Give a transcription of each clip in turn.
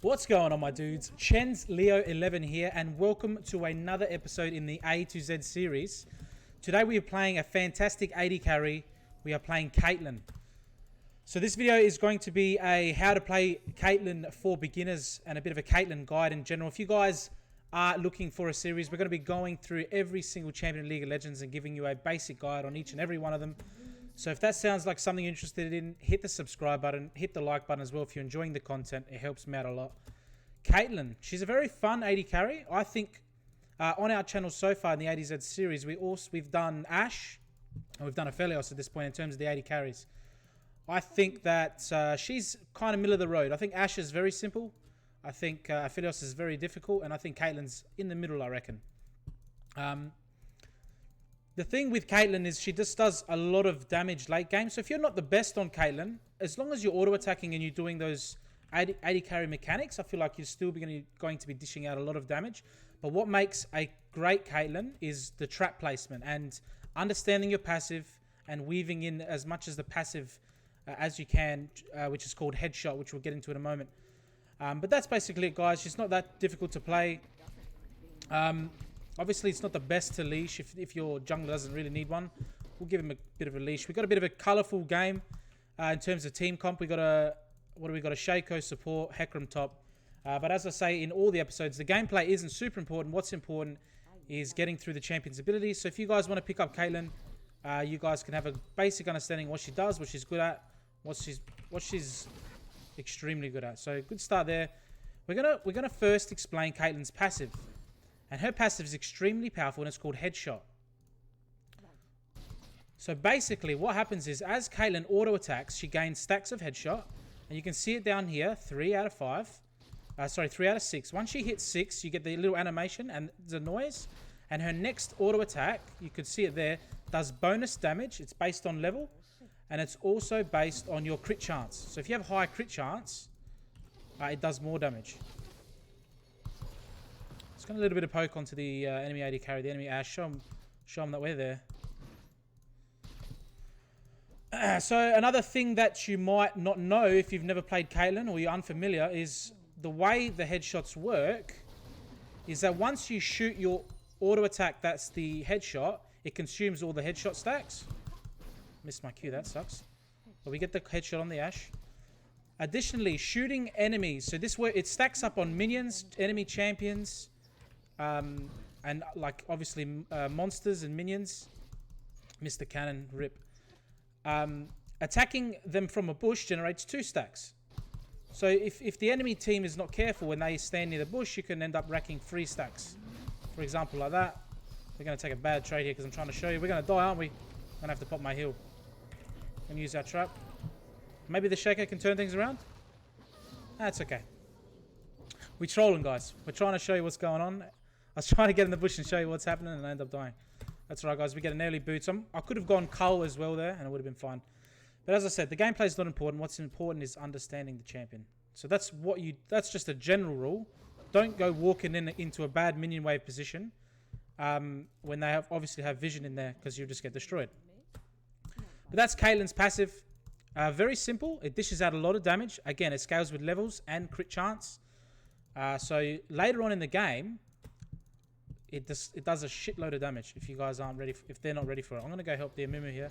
What's going on, my dudes? Chen's Leo 11 here, and welcome to another episode in the A to Z series. Today we are playing a fantastic AD carry. We are playing Caitlyn. So this video is going to be a how to play Caitlyn for beginners and a bit of a Caitlyn guide in general. If you guys are looking for a series, we're going to be going through every single champion in League of Legends and giving you a basic guide on each and every one of them. So if that sounds like something you're interested in, hit the subscribe button, hit the like button as well if you're enjoying the content. It helps me out a lot. Caitlyn, she's a very fun AD carry. I think on our channel so far in the ADZ series, we've done Ashe and we've done Aphelios at this point in terms of the AD carries. I think that she's kind of middle of the road. I think Ashe is very simple. I think Aphelios is very difficult, and I think Caitlyn's in the middle, I reckon. The thing with Caitlyn is she just does a lot of damage late game. So if you're not the best on Caitlyn, as long as you're auto-attacking and you're doing those AD carry mechanics, I feel like you're still going to be dishing out a lot of damage. But what makes a great Caitlyn is the trap placement and understanding your passive and weaving in as much as the passive as you can, which is called headshot, which we'll get into in a moment. But that's basically it, guys. She's not that difficult to play. Obviously, it's not the best to leash if your jungler doesn't really need one. We'll give him a bit of a leash. We've got a bit of a colourful game in terms of team comp. We've got a Shaco support, Hecarim top. But as I say in all the episodes, the gameplay isn't super important. What's important is getting through the champion's abilities. So if you guys want to pick up Caitlyn, you guys can have a basic understanding of what she does, what she's good at, what she's extremely good at. So good start there. We're gonna first explain Caitlyn's passive. And her passive is extremely powerful, and it's called Headshot. So basically, what happens is, as Caitlyn auto-attacks, she gains stacks of Headshot. And you can see it down here, 3 out of 5. 3 out of 6. Once she hits 6, you get the little animation and the noise. And her next auto-attack, you could see it there, does bonus damage. It's based on level. And it's also based on your crit chance. So if you have high crit chance, it does more damage. Got a little bit of poke onto the enemy AD carry, the enemy Ashe. Show them that we're there. So another thing that you might not know if you've never played Caitlyn or you're unfamiliar is the way the headshots work is that once you shoot your auto attack, that's the headshot, it consumes all the headshot stacks. Missed my cue, that sucks. But we get the headshot on the Ashe. Additionally, shooting enemies. So this way it stacks up on minions, enemy champions, and like obviously monsters and minions. Mr. Cannon, rip. Attacking them from a bush generates 2 stacks. So if the enemy team is not careful when they stand near the bush, you can end up racking 3 stacks. For example, like that. We're going to take a bad trade here because I'm trying to show you. We're going to die, aren't we? I'm going to have to pop my heal. I'm going to use our trap. Maybe the Shaco can turn things around? That's okay. We're trolling, guys. We're trying to show you what's going on. I was trying to get in the bush and show you what's happening, and I end up dying. That's right, guys. We get an early boot. So I could have gone Cull as well there, and it would have been fine. But as I said, the gameplay is not important. What's important is understanding the champion. So that's just a general rule. Don't go walking into a bad minion wave position when they obviously have vision in there, because you'll just get destroyed. But that's Caitlyn's passive. Very simple. It dishes out a lot of damage. Again, it scales with levels and crit chance. So later on in the game, it does a shitload of damage if you guys aren't ready, if they're not ready for it. I'm going to go help the Amumu here.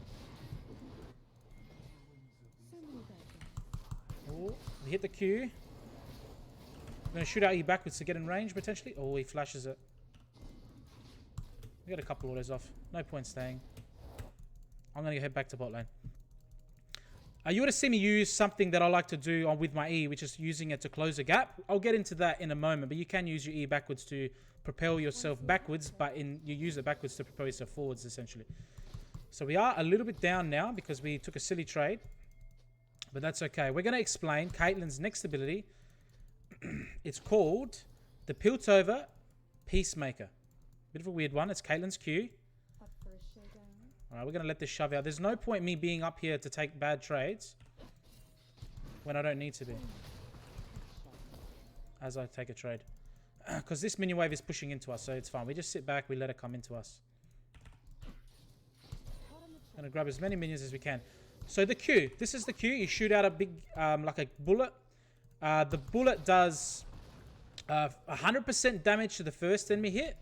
Oh, we hit the Q. I'm going to shoot out E backwards to get in range potentially. Oh, he flashes it. We got a couple autos off. No point staying. I'm going to head back to bot lane. You would have seen me use something that I like to do with my E, which is using it to close a gap. I'll get into that in a moment, but you can use your E backwards to propel yourself backwards, but you use it backwards to propel yourself forwards, essentially. So we are a little bit down now because we took a silly trade, but that's okay. We're going to explain Caitlyn's next ability. It's called the Piltover Peacemaker. Bit of a weird one. It's Caitlyn's Q. Alright, we're going to let this shove out. There's no point me being up here to take bad trades when I don't need to be. As I take a trade. Because this minion wave is pushing into us, so it's fine. We just sit back, we let it come into us. Going to grab as many minions as we can. So the Q. This is the Q. You shoot out a big, like a bullet. The bullet does 100% damage to the first enemy hit,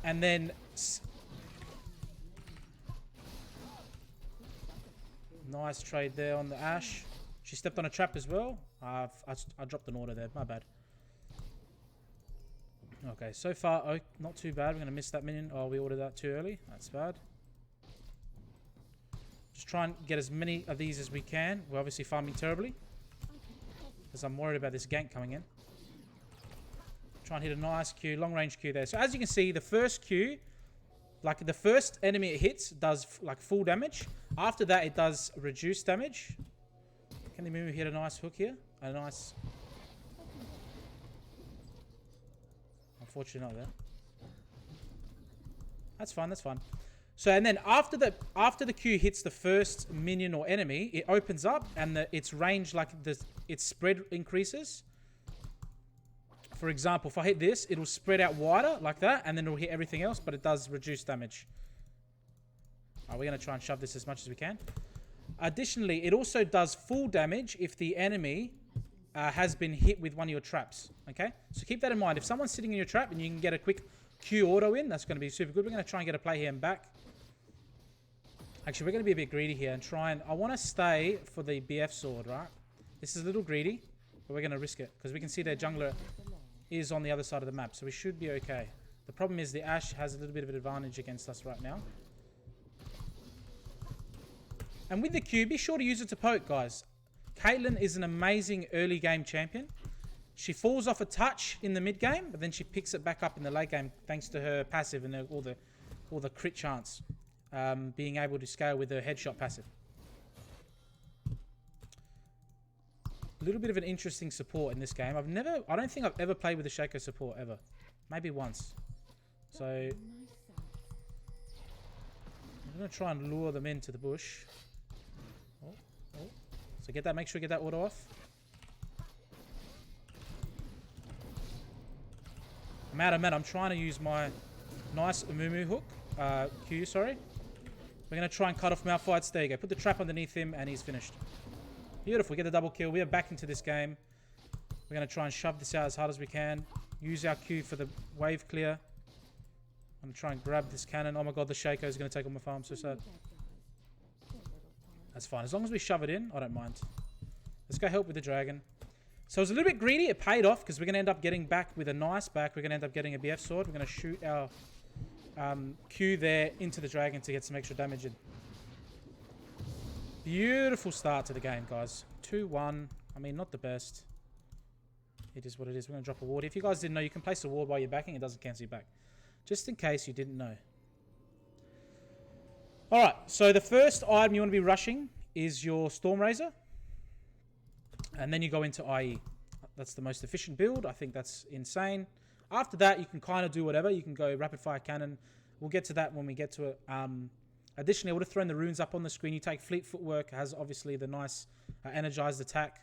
and then nice trade there on the Ashe. She stepped on a trap as well. I dropped an order there. My bad. Okay, so far, oh, not too bad. We're going to miss that minion. Oh, we ordered that too early. That's bad. Just try and get as many of these as we can. We're obviously farming terribly, because I'm worried about this gank coming in. Try and hit a nice Q, long range Q there. So as you can see, the first Q, like the first enemy it hits, does like full damage. After that, it does reduced damage. Can the Mumu hit a nice hook here? A nice... Unfortunately not there. That's fine, that's fine. So, and then after the Q hits the first minion or enemy, it opens up and its range, like its spread increases. For example, if I hit this, it'll spread out wider like that, and then it'll hit everything else, but it does reduce damage. We're going to try and shove this as much as we can. Additionally, it also does full damage if the enemy has been hit with one of your traps. Okay, so keep that in mind. If someone's sitting in your trap and you can get a quick Q auto in, that's going to be super good. We're going to try and get a play here and back. Actually, we're going to be a bit greedy here and try and... I want to stay for the BF sword, right? This is a little greedy, but we're going to risk it because we can see their jungler is on the other side of the map, so we should be okay. The problem is the Ashe has a little bit of an advantage against us right now. And with the Q, be sure to use it to poke, guys. Caitlyn is an amazing early game champion. She falls off a touch in the mid game, but then she picks it back up in the late game thanks to her passive and all the crit chance, being able to scale with her headshot passive. A little bit of an interesting support in this game. I don't think I've ever played with a Shaco support ever. Maybe once. So I'm gonna try and lure them into the bush. Oh. So get that. Make sure you get that auto off. I'm out of mana. I'm trying to use my nice Umumu hook. Q, sorry. We're going to try and cut off Malphite's. There you go. Put the trap underneath him and he's finished. Beautiful. Get the double kill. We are back into this game. We're going to try and shove this out as hard as we can. Use our Q for the wave clear. I'm going to try and grab this cannon. Oh my god, the Shaco is going to take all my farm. So sad. That's fine. As long as we shove it in, I don't mind. Let's go help with the dragon. So it was a little bit greedy. It paid off because we're going to end up getting back with a nice back. We're going to end up getting a BF sword. We're going to shoot our Q there into the dragon to get some extra damage in. Beautiful start to the game, guys. 2-1. I mean, not the best. It is what it is. We're going to drop a ward. If you guys didn't know, you can place a ward while you're backing. It doesn't cancel you back. Just in case you didn't know. Alright, so the first item you want to be rushing is your Storm Razor. And then you go into IE. That's the most efficient build. I think that's insane. After that, you can kind of do whatever. You can go rapid fire cannon. We'll get to that when we get to it. Additionally, I would have thrown the runes up on the screen. You take Fleet Footwork. It has obviously the nice energized attack,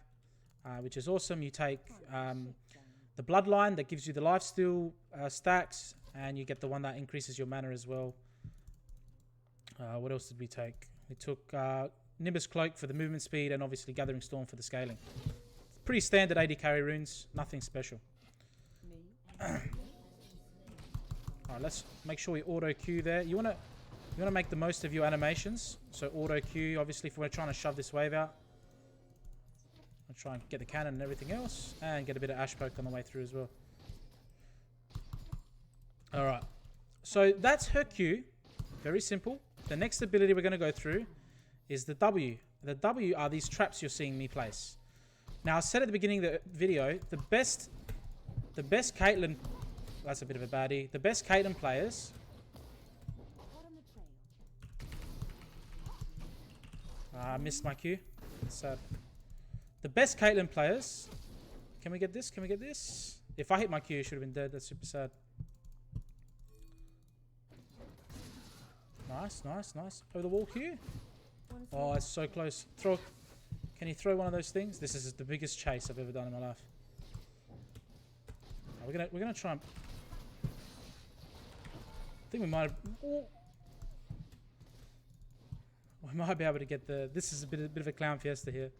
which is awesome. You take the Bloodline that gives you the lifesteal stacks. And you get the one that increases your mana as well. What else did we take? We took Nimbus Cloak for the movement speed and obviously Gathering Storm for the scaling. Pretty standard AD carry runes. Nothing special. Alright, let's make sure we auto Q there. You wanna make the most of your animations. So auto Q, obviously, if we're trying to shove this wave out. I'll try and get the cannon and everything else. And get a bit of Ashe poke on the way through as well. Alright. So that's her Q. Very simple. The next ability we're going to go through is the W. The W are these traps you're seeing me place. Now, I said at the beginning of the video, the best Caitlyn... That's a bit of a baddie. The best Caitlyn players... I missed my Q. That's sad. The best Caitlyn players... Can we get this? Can we get this? If I hit my Q, it should have been dead. That's super sad. Nice, nice, nice. Over the wall Q. Oh, it's so close. Throw. Can you throw one of those things? This is the biggest chase I've ever done in my life. Oh, we're gonna try and... I think we might have... Oh. We might be able to get the... This is a bit of a clown fiesta here.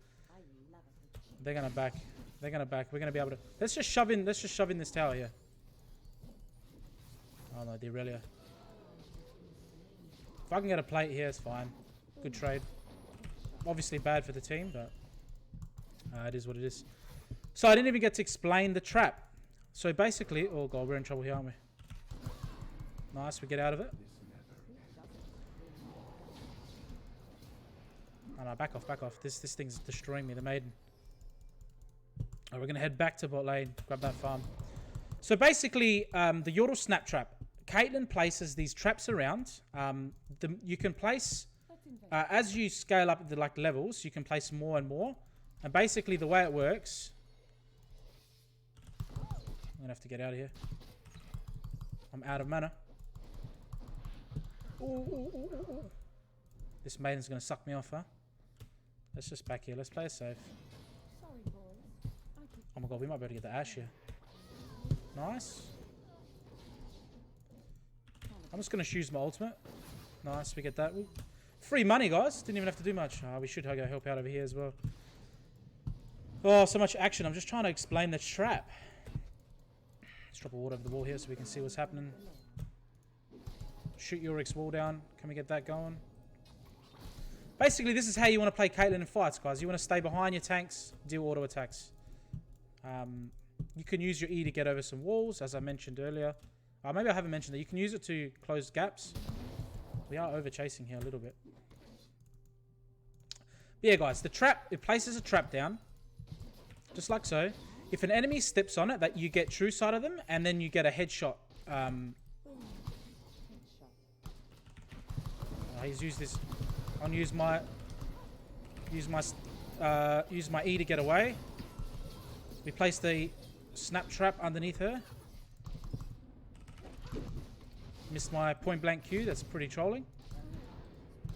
They're gonna back. They're gonna back. We're gonna be able to. Let's just shove in. Let's just shove in this tower here. Oh no, the Aurelia. If I can get a plate here, it's fine. Good trade. Obviously bad for the team, but it is what it is. So I didn't even get to explain the trap. So basically, oh god, we're in trouble here, aren't we? Nice, we get out of it. Oh no, back off, back off. This thing's destroying me, the maiden. Alright, we're gonna head back to bot lane, grab that farm. So basically, the Yordle snap trap. Caitlyn places these traps around. You can place, as you scale up the levels, you can place more and more. And basically the way it works, I'm gonna have to get out of here. I'm out of mana. Ooh. This maiden's gonna suck me off, huh? Let's just back here. Let's play it safe. Oh my god, we might be able to get the Ashe here. Nice. I'm just gonna choose my ultimate. Nice, we get that. Ooh. Free money, guys. Didn't even have to do much. We should go help out over here as well. Oh, so much action. I'm just trying to explain the trap. Let's drop a ward over the wall here so we can see what's happening. Shoot Yorick's wall down. Can we get that going? Basically, this is how you want to play Caitlyn in fights, guys. You want to stay behind your tanks, deal auto attacks. You can use your E to get over some walls, as I mentioned earlier. Maybe I haven't mentioned that. You can use it to close gaps. We are over chasing here a little bit. But yeah, guys, the trap, it places a trap down. Just like so. If an enemy steps on it, that you get true sight of them, and then you get a headshot. He's used this. I'll use my E to get away. We place the snap trap underneath her. Missed my point blank Q. That's pretty trolling.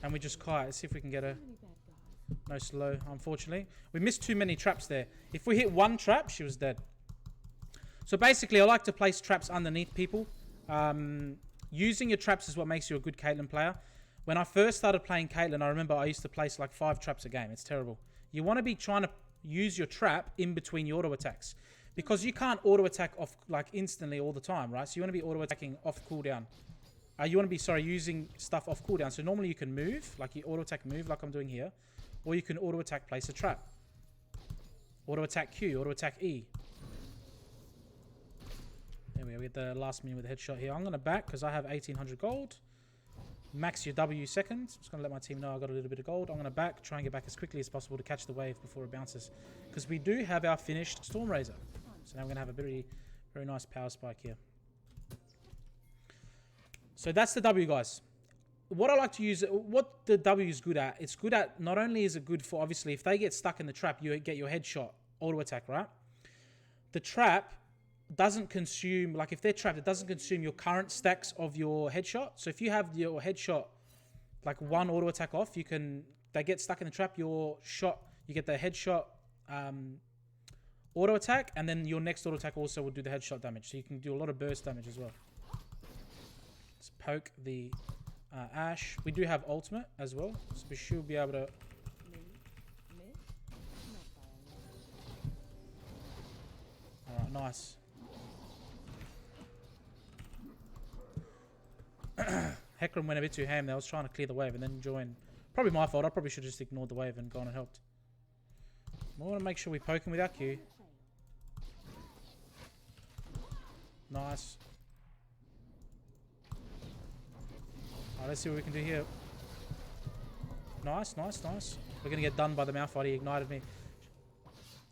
And we just kite. Let's see if we can get a no slow. Unfortunately, we missed too many traps there. If we hit one trap, she was dead. So basically, I like to place traps underneath people. Using your traps is what makes you a good Caitlyn player. When I first started playing Caitlyn, I remember I used to place like 5 traps a game. It's terrible. You want to be trying to use your trap in between your auto attacks, because you can't auto attack off like instantly all the time, right? So you want to be auto attacking off cooldown. You want to be using stuff off cooldown. So normally you can move, like you auto attack move, like I'm doing here, or you can auto attack place a trap. Auto attack Q, auto attack E. There we go. We get the last minion with a headshot here. I'm gonna back because I have 1800 gold. Max your W seconds. Just gonna let my team know I got a little bit of gold. I'm gonna back, try and get back as quickly as possible to catch the wave before it bounces, because we do have our finished Storm Razor. So now we're gonna have a very, very nice power spike here. So that's the W, guys. What I like to use, what the W is good at, it's good at, not only is it good for, obviously, if they get stuck in the trap, you get your headshot, auto attack, right? The trap doesn't consume, like if they're trapped, it doesn't consume your current stacks of your headshot. So if you have your headshot, like one auto attack off, you can, they get stuck in the trap, your shot, you get the headshot auto attack, and then your next auto attack also will do the headshot damage. So you can do a lot of burst damage as well. Let's poke the Ashe. We do have ultimate as well, so we should be able to. Alright, nice. Hecarim went a bit too ham there. I was trying to clear the wave and then join. Probably my fault. I probably should have just ignored the wave and gone and helped. We want to make sure we poke him with our Q. Nice. Alright, let's see what we can do here. Nice, nice, nice. We're going to get done by the Malphite. He ignited me.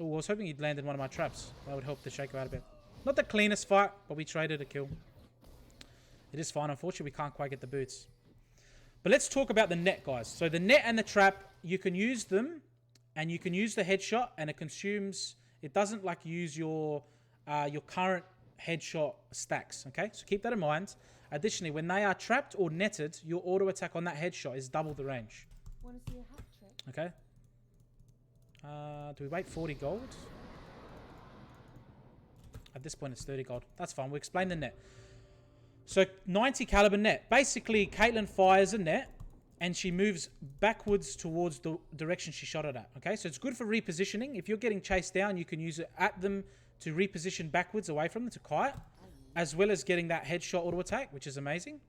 Oh, I was hoping he'd landed one of my traps. That would help to shake him out a bit. Not the cleanest fight, but we traded a kill. It is fine. Unfortunately, we can't quite get the boots. But let's talk about the net, guys. So the net and the trap, you can use them, and you can use the headshot, and it consumes. It doesn't like use your current headshot stacks. Okay, so keep that in mind. Additionally, when they are trapped or netted, your auto attack on that headshot is double the range. Want to see a hat trick? Okay. Do we wait 40 gold? At this point, it's 30 gold. That's fine. We'll explain the net. So 90 caliber net. Basically, Caitlyn fires a net and she moves backwards towards the direction she shot it at. Okay, so it's good for repositioning. If you're getting chased down, you can use it at them to reposition backwards away from them to kite, as well as getting that headshot auto attack, which is amazing.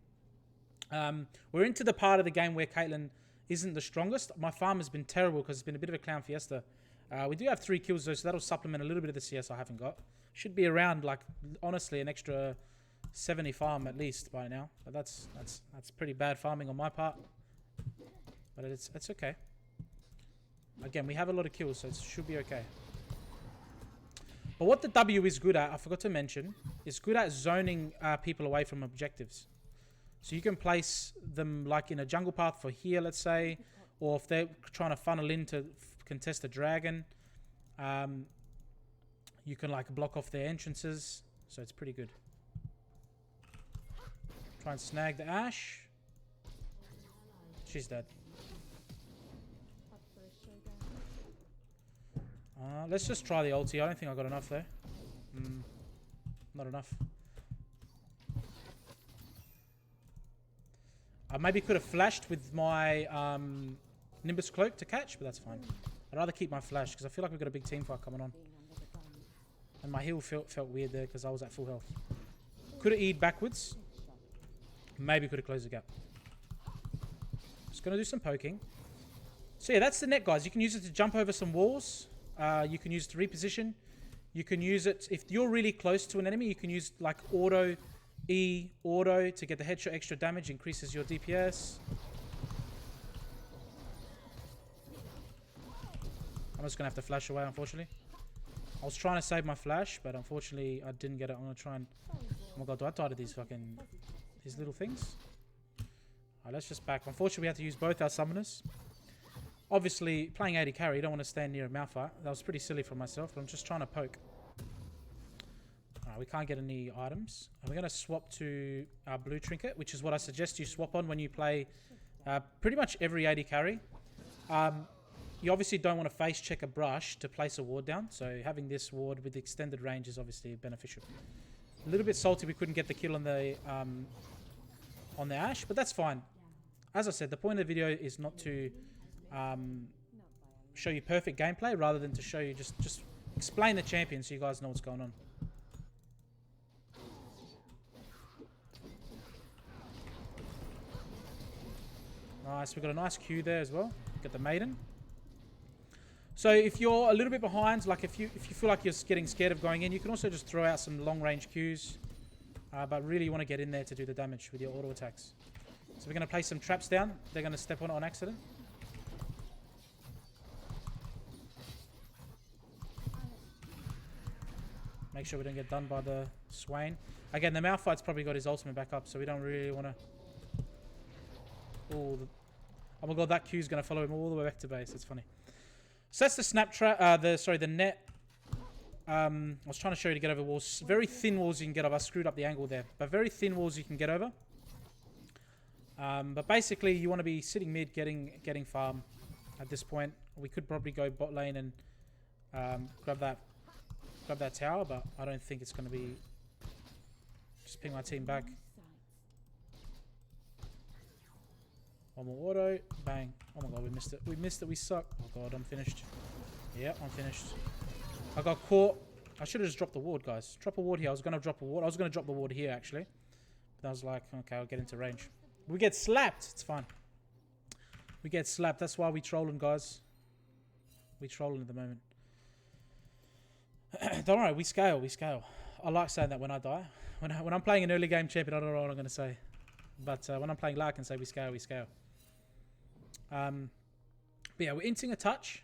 We're into the part of the game where Caitlyn isn't the strongest. My farm has been terrible because it's been a bit of a clown fiesta. We do have 3 kills though, so that'll supplement a little bit of the CS I haven't got. Should be around, like, honestly, an extra 70 farm at least by now. But that's pretty bad farming on my part. But it's okay. Again, we have a lot of kills, so it should be okay. But what the W is good at, I forgot to mention, is good at zoning people away from objectives. So you can place them like in a jungle path for here, let's say, or if they're trying to funnel in to contest a dragon, you can like block off their entrances. So it's pretty good. Try and snag the Ashe. She's dead. Let's just try the ulti. I don't think I got enough there. Not enough. I maybe could have flashed with my Nimbus cloak to catch, but that's fine. I'd rather keep my flash because I feel like we've got a big team fight coming on. And my heal felt weird there because I was at full health. Could have E'd backwards. Maybe could have closed the gap. Just going to do some poking. So yeah, that's the net, guys. You can use it to jump over some walls. You can use it to reposition. You can use it, if you're really close to an enemy, you can use like auto to get the headshot extra damage, increases your DPS. I'm just going to have to flash away, unfortunately. I was trying to save my flash, but unfortunately I didn't get it. I'm going to try and... Oh my god, do I die to these fucking... these little things? Alright, let's just back. Unfortunately, we had to use both our summoners. Obviously, playing AD carry, you don't want to stand near a Malphite. That was pretty silly for myself, but I'm just trying to poke. Alright, we can't get any items. And we're going to swap to our blue trinket, which is what I suggest you swap on when you play pretty much every AD carry. You obviously don't want to face check a brush to place a ward down, so having this ward with extended range is obviously beneficial. A little bit salty we couldn't get the kill on the Ashe, but that's fine. As I said, the point of the video is not to show you perfect gameplay, rather than to show you just explain the champion so you guys know what's going on. Nice, we've got a nice Q there as well. Got the maiden. So if you're a little bit behind, like if you feel like you're getting scared of going in, you can also just throw out some long range Qs. But really you want to get in there to do the damage with your auto attacks. So we're going to place some traps down. They're going to step on it on accident. Make sure we don't get done by the Swain. Again, the Malphite's probably got his ultimate back up, so we don't really want to... Oh my god, that Q's going to follow him all the way back to base. It's funny. So that's the snap trap, the net. I was trying to show you to get over walls. Very thin walls you can get over. I screwed up the angle there. But very thin walls you can get over. But basically, you want to be sitting mid, getting farm at this point. We could probably go bot lane and grab that tower, but I don't think it's going to be... Just ping my team back. One more auto. Bang. Oh my god, we missed it. We missed it. We suck. Oh god, I'm finished. Yeah, I'm finished. I got caught. I should have just dropped the ward, guys. Drop a ward here. I was going to drop a ward. I was going to drop the ward here, actually. But I was like, okay, I'll get into range. We get slapped. It's fine. We get slapped. That's why we trolling, guys. We trolling at the moment. Don't worry. We scale. We scale. I like saying that when I die. When I'm playing an early game champion, I don't know what I'm going to say. But when I'm playing I can say we scale, we scale. But yeah, we're inting a touch.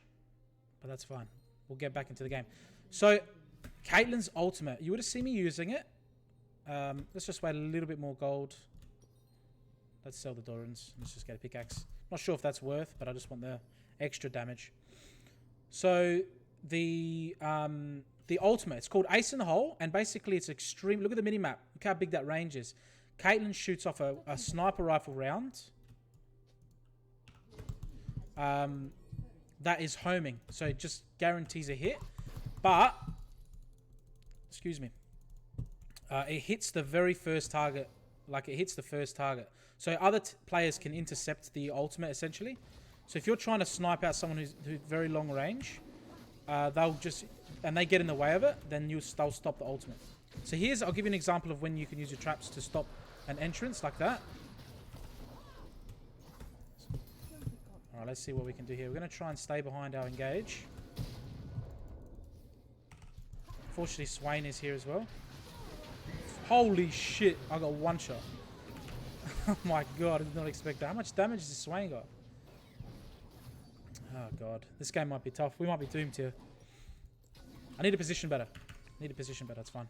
But that's fine. We'll get back into the game. So, Caitlyn's ultimate. You would have seen me using it. Let's just wait a little bit more gold. Let's sell the Dorans. Let's just get a pickaxe. Not sure if that's worth, but I just want the extra damage. So, the ultimate. It's called Ace in the Hole. And basically, it's extreme. Look at the mini-map. Look how big that range is. Caitlyn shoots off a sniper rifle round. That is homing. So it just guarantees a hit. But, excuse me. It hits the very first target like it hits the first target. So other players can intercept the ultimate essentially. So if you're trying to snipe out someone who's very long range, they'll just, and they get in the way of it, then they'll stop the ultimate. So I'll give you an example of when you can use your traps to stop an entrance like that. All right, let's see what we can do here. We're going to try and stay behind our engage. Fortunately, Swain is here as well. Holy shit, I got one shot. Oh my god, I did not expect that. How much damage does Swain got? Oh god, this game might be tough. We might be doomed here. I need a position better. It's fine.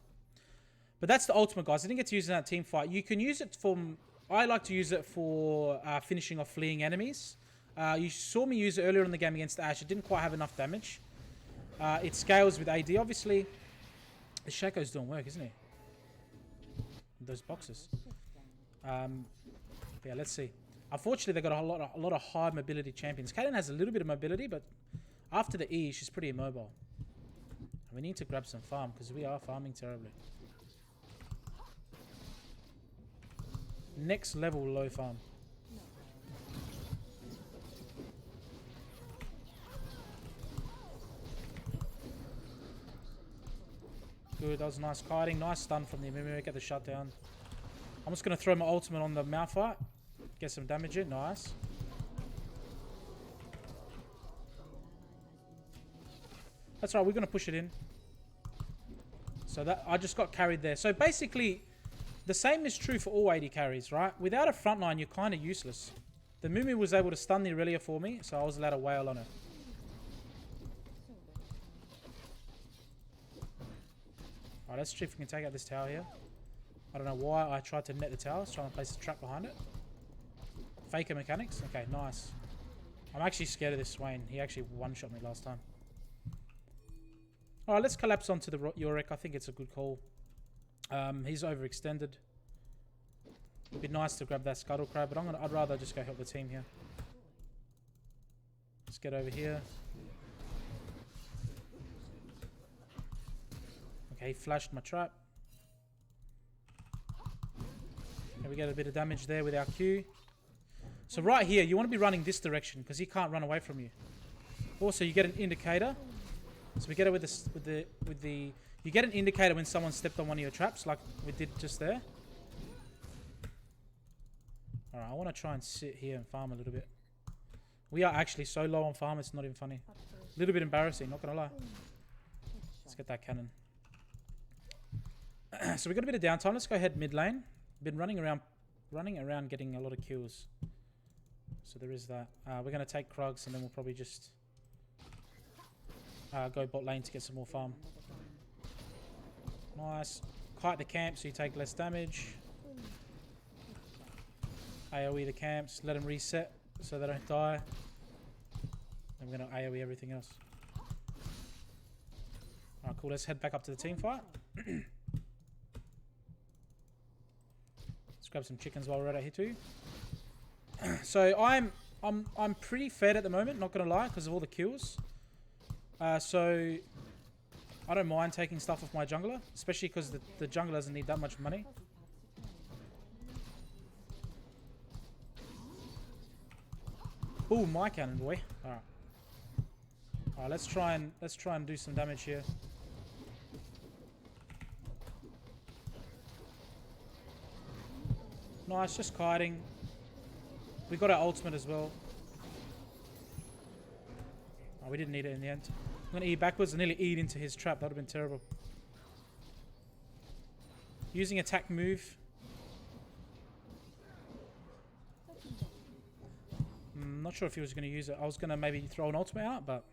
But that's the ultimate, guys. I didn't get to use it in that team fight. You can use it for... I like to use it for finishing off fleeing enemies. You saw me use it earlier in the game against Ashe. It didn't quite have enough damage. It scales with AD, obviously. The Shaco's doing work, isn't he? Those boxes. Yeah, let's see. Unfortunately, they've got a lot of high mobility champions. Caitlyn has a little bit of mobility, but after the E, she's pretty immobile. We need to grab some farm, because we are farming terribly. Next level low farm. Good, that was nice kiting. Nice stun from the Mimic. Get the shutdown. I'm just going to throw my ultimate on the Malphite. Get some damage in. Nice. That's right, we're going to push it in. So that I just got carried there. So basically, the same is true for all AD carries, right? Without a frontline, you're kind of useless. The Mumu was able to stun the Aurelia for me, so I was allowed to wail on her. Alright, let's see if we can take out this tower here. I don't know why I tried to net the tower. I was trying to place a trap behind it. Faker mechanics. Okay, nice. I'm actually scared of this Swain. He actually one-shot me last time. Alright, let's collapse onto the Yorick. I think it's a good call. He's overextended. It'd be nice to grab that Scuttle Crab, but I'd rather just go help the team here. Let's get over here. Okay, he flashed my trap. Okay, we get a bit of damage there with our Q. So right here, you want to be running this direction because he can't run away from you. Also, you get an indicator. So we get it with the you get an indicator when someone stepped on one of your traps, like we did just there. All right, I want to try and sit here and farm a little bit. We are actually so low on farm, it's not even funny. A little bit embarrassing, not gonna lie. Let's get that cannon. So we got a bit of downtime. Let's go ahead mid lane. Been running around getting a lot of kills. So there is that. We're gonna take Krugs and then we'll probably just go bot lane to get some more farm. Nice. Kite the camp so you take less damage. AoE the camps. Let them reset so they don't die. And we're going to AoE everything else. Alright, cool. Let's head back up to the team fight. Let's grab some chickens while we're at it here too. So I'm pretty fed at the moment, not going to lie, because of all the kills. So I don't mind taking stuff off my jungler, especially because the jungler doesn't need that much money. Ooh, my cannon boy. Alright. Alright, let's try and do some damage here. Nice, just kiting. We got our ultimate as well. Oh, we didn't need it in the end. I'm going to E backwards and nearly eat into his trap. That would have been terrible. Using attack move. Not sure if he was going to use it. I was going to maybe throw an ultimate out, but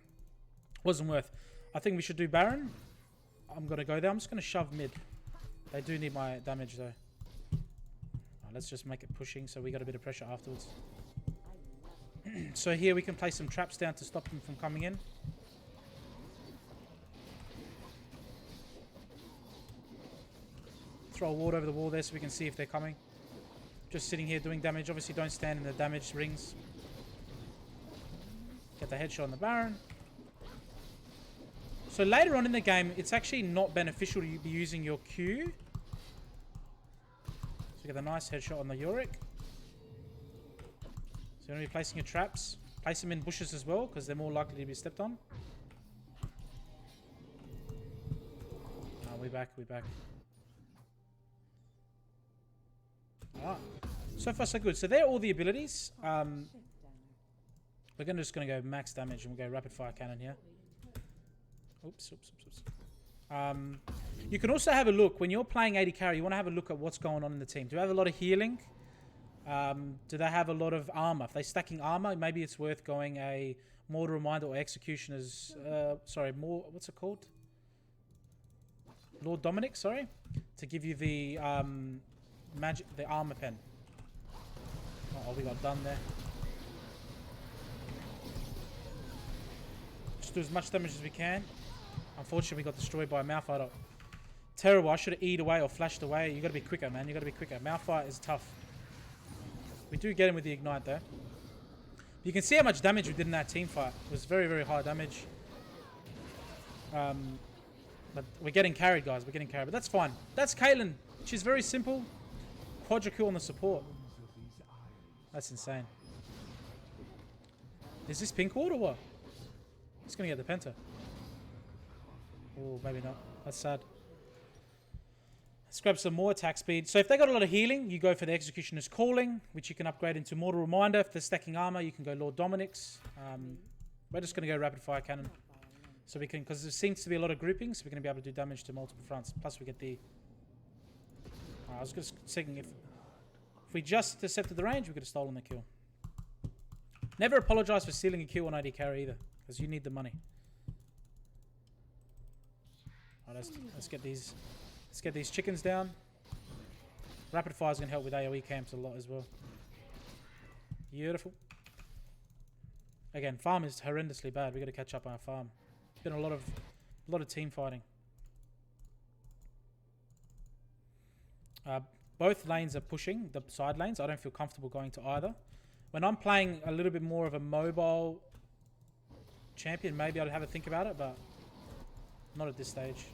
wasn't worth. I think we should do Baron. I'm going to go there. I'm just going to shove mid. They do need my damage though. Let's just make it pushing so we got a bit of pressure afterwards. So here we can place some traps down to stop them from coming in. Throw a ward over the wall there so we can see if they're coming. Just sitting here doing damage. Obviously don't stand in the damage rings. Get the headshot on the Baron. So later on in the game, it's actually not beneficial to be using your Q. we get a nice headshot on the Yorick. So you're going to be placing your traps. Place them in bushes as well, because they're more likely to be stepped on. We're back. Alright. So far so good. So they're all the abilities. We're just going to go max damage and we'll go rapid fire cannon here. Oops. You can also have a look, when you're playing AD carry, you want to have a look at what's going on in the team. Do they have a lot of healing? Do they have a lot of armor? If they're stacking armor, maybe it's worth going a Mortal Reminder or Executioner's... what's it called? Lord Dominic, sorry. To give you the the armor pen. Oh, we got done there. Just do as much damage as we can. Unfortunately, we got destroyed by a Malphite. Terrible. I should have E'd away or flashed away. You got to be quicker, man. You got to be quicker. Malphite is tough. We do get him with the ignite, though. You can see how much damage we did in that team fight. It was very, very high damage. But we're getting carried, guys. We're getting carried. But that's fine. That's Caitlyn. She's very simple. Quadra kill on the support. That's insane. Is this pink ward or what? He's going to get the penta. Oh, maybe not. That's sad. Let's grab some more attack speed. So if they got a lot of healing, you go for the Executioner's Calling, which you can upgrade into Mortal Reminder. If they're stacking armor, you can go Lord Dominic's. We're just going to go rapid fire cannon. So we can, because there seems to be a lot of groupings, so we're going to be able to do damage to multiple fronts. Plus we get the... I was just thinking if we just intercepted the range, we could have stolen the kill. Never apologize for stealing a kill on AD carry either, because you need the money. Alright, let's get these chickens down. Rapid fire is going to help with AoE camps a lot as well. Beautiful. Again, farm is horrendously bad. We got to catch up on our farm. Been a lot of team fighting. Both lanes are pushing the side lanes. I don't feel comfortable going to either. When I'm playing a little bit more of a mobile champion, maybe I'd have a think about it, but not at this stage.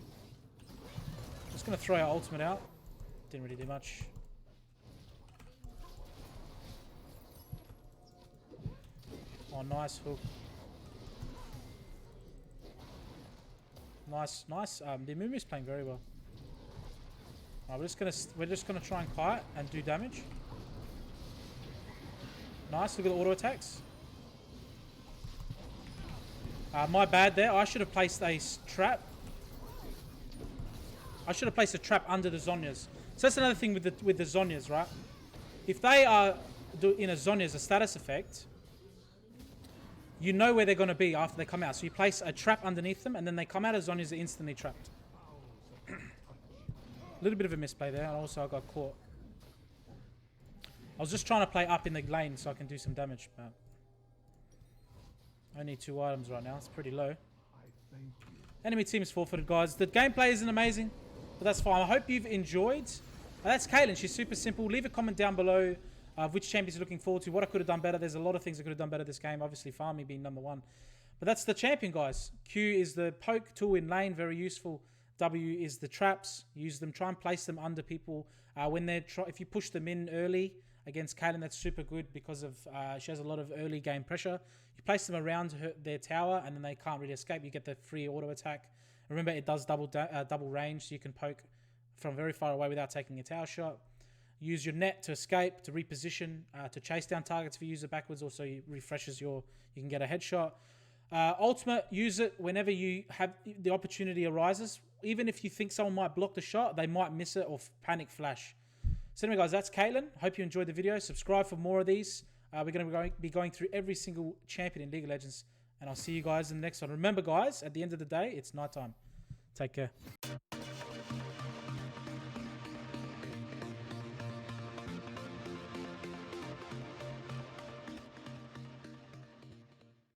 Just going to throw our ultimate out. Didn't really do much. Oh, nice hook. Nice. The Mumu is playing very well. We're just gonna try and kite and do damage. Nice. Look at the auto attacks. My bad there. I should have placed a trap. I should have placed a trap under the Zhonya's. So that's another thing with the Zhonya's, right? If they are in a Zhonya's, a status effect, you know where they're going to be after they come out. So you place a trap underneath them, and then they come out as Zhonya's, they're instantly trapped. A little bit of a misplay there, and also I got caught. I was just trying to play up in the lane so I can do some damage, but I need 2 items right now. It's pretty low. Enemy team is forfeited, guys. The gameplay isn't amazing, but that's fine. I hope you've enjoyed. That's Caitlyn. She's super simple. Leave a comment down below of which champions you're looking forward to, what I could have done better. There's a lot of things I could have done better this game. Obviously, farming being #1. But that's the champion, guys. Q is the poke tool in lane, very useful. W is the traps. Use them. Try and place them under people. When they're if you push them in early against Caitlyn, that's super good because of she has a lot of early game pressure. You place them around their tower, and then they can't really escape. You get the free auto attack. Remember, it does double range, so you can poke from very far away without taking a tower shot. Use your net to escape, to reposition, to chase down targets if you use it backwards. Also, it refreshes you can get a headshot. Ultimate, use it whenever you have the opportunity arises. Even if you think someone might block the shot, they might miss it or panic flash. So anyway, guys, that's Caitlyn. Hope you enjoyed the video. Subscribe for more of these. We're going to be going through every single champion in League of Legends. And I'll see you guys in the next one. Remember, guys, at the end of the day, it's nighttime. Take care.